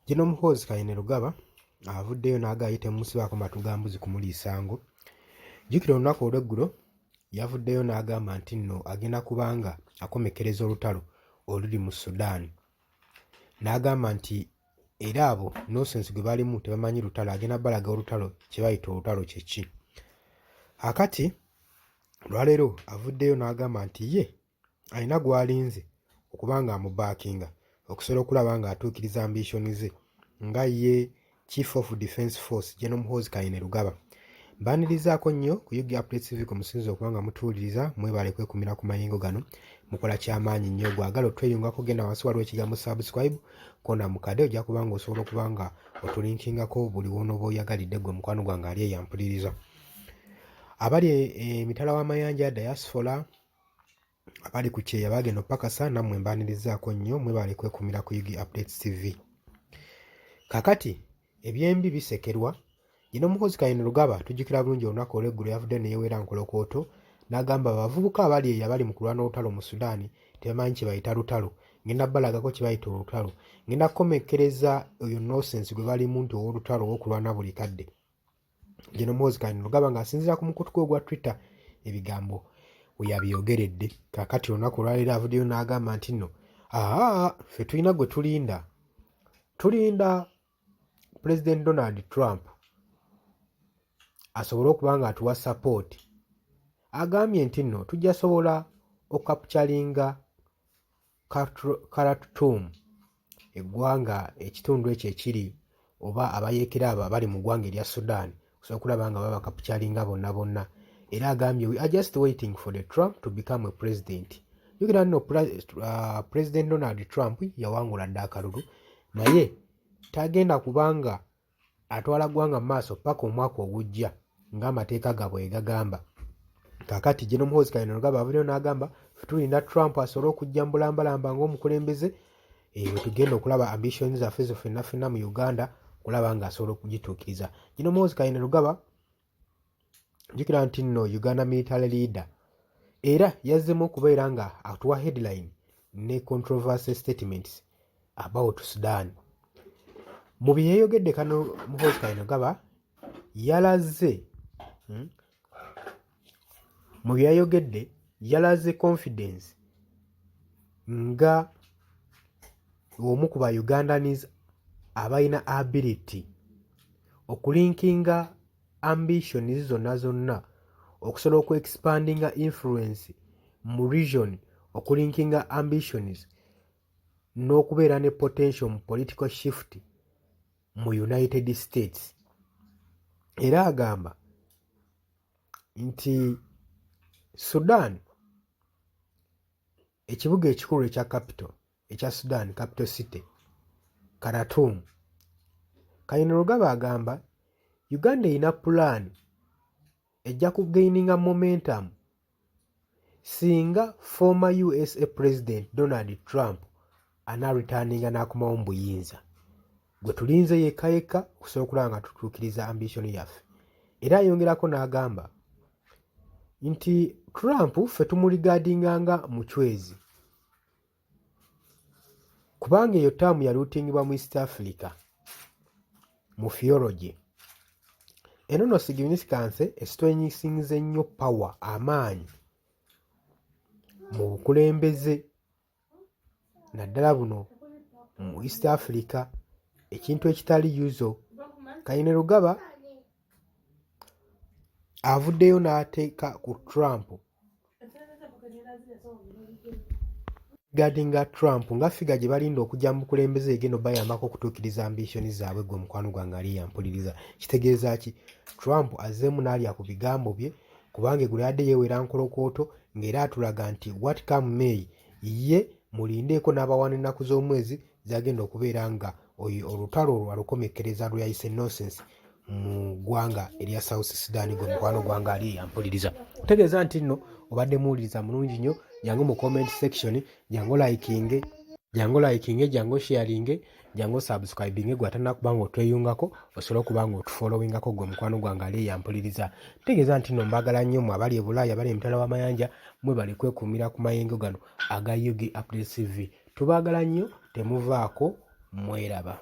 Gino Muhoozi Kainerugaba avuddeyo n'agaayo temusibaako matu ga mbuzi kumuliisango. Jjukira olunaku olw'eggulo yavuddeyo n'agamba nti nno agenda kubanga akomekkereza olutalo oluli mu Sudan. N'agamba nti era abo nonsense gwe balimu tebamanyi lutalo, agenda balaga olutalo kye bayita olutalo kye ki. Akati olwaleero avuddeyo n'agamba nti ye alina gw'alinze okubanga amubaakinga okusobola okulaba nga atuukiriza ambitioni ze nga ye Chief of Defence Force General Muhoozi Kainerugaba. Mbaanirizaako nnyo ku UG Updates TV ku musinzo okubanga mutuwuliriza, mwebale kwekumira ku mayengo gano, mukola kyamaanyi nnyo. Gwagala otweyungako genda wansi waliwo ekigambo subscribe kona mukade ojja kubanga osobola okubanga otulinkingako buli woonoba oyagalidde gwe mukwano gwange ali eyampuliriza. Abali emitala w'amayanja diaspora abali ku kyeya bagenda opakasa nammwe mbaanirizaako nnyo, mwebale kwekumira ku UG Updates TV. Kakati ebyembi bisekerwa. Gino Muhoozi Kainerugaba tujjukira bulungi olunaku olw'eggulo yavudde ne yeewera nkolokooto n'agamba abavubuka abali eyo abali mu kulwana olutalo mu Sudaani tebamanyi kye bayita lutalo, ngenda balagako kye bayita olutalo, ngenda kukomekkereza oyo nonsense gwe balimu nti ow'olutalo ow'okulwana buli kadde. Gino Muhoozi Kainerugaba ng'asinziira ku mukutu gwe ogwa Twitter ebigambo we yabyogeredde. Kaakati olunaku olwaleero avuddeyo n'agamba nti nno ffe tulina gwe tulinda President Donald Trump asobole okuba nga atuwa support. Agambye nti nno tujja sobola okapchalinga Khartoum, eggwanga ekitundu ekyo ekiri oba abayeekera abo abali mu ggwanga erya Sudan okusobola okulaba nga baba kapchalinga bonna bonna. Era agambye we are just waiting for the Trump to become a president. Yogera nno President Donald Trump yawangula dda akalulu, naye tagenda kubanga atwala ggwanga mu maaso paka omwaka ogujja ng'amateeka gaabwe bwe gagamba. Kaakati Gino Muhoozi Kainerugaba avuddeyo n'agamba tulinda Trump asobole okujja mbulambalamba ng'omukulembeze bwe tugenda okulaba ambitioni zaffe zo ffenna ffenna mu Uganda okulaba ng'asobola okugituukiriza. Gino Muhoozi Kainerugaba jjukira nti nno Uganda military leader era yazzeemu okubeera nga atuwa headline ne controversy statements about Sudan. Mu bye yeeyogedde kano Muhoozi Kainerugaba yalaze confidence nga omu ku ba Ugandans abalina ability okulinkinga ambitions zonna okusobola okuexpandinga influence mu region, okulinkinga ambitions n'okubeera ne potential mu political shift mu United States. Era agamba nti Sudan, ekibuga ekikulu ekya capital ekya Sudan, capital city Khartoum, Kainerugaba agamba Uganda erina plan ejja kugaininga momentum singa former USA President Donald Trump anareturninga n'akomawo mu buyinza. Gwe tulinze yekka okusobola okulaba nga tutuukiriza ambitioni yaffe. Era ayongerako n'agamba nti Trump ffe tumuligaadinganga muchwezi kubanga eyo ttaamu yaluutingibwa mu East Africa mu theology. Eno nno significance esitwenyisinze nnyo power, amaanyi mu bukulembeze naddala buno mu East Africa, ekintu ekitali yuzo. Kainerugaba avuddeyo n'ateeka ku Trump gadinga Trump nga figa gye balinda okujja mu bukulembeze egenda bayambako okutuukiriza ambitioni zaabwe. Gwe mukwano gwange ali yampuliriza, kitegeeza ki? Trump azzeemu n'alya ku bigambo bye kubanga eggulu yadde yeewera nkolokooto ng'era atulaga nti what come May ye mulindeeko n'abawaana ennaku z'omwezi zagenda okubeera nga olutalo olwo alukomekkereza lweyayise nonsense mu ggwanga erya South Sudan. Gwe mukwano gwange ali yampuliriza, kutegeeza nti nno obadde muwuliriza mulungi nnyo. Jangu mu comment section, jangu likinge, jangu sharinge, jangu subscribinge gwe atannakuba nga otweyungako osobola okuba nga otufollowingako gwe mukwano gwange ali yampuliriza. Tegeeza nti nno mbagala nnyo mmwe abali e Bulaaya abali emitala w'amayanja, mwebale kwekumira ku mayengo gano aga UG Updates TV. Tubaagala nnyo, temuvaako, mweraba.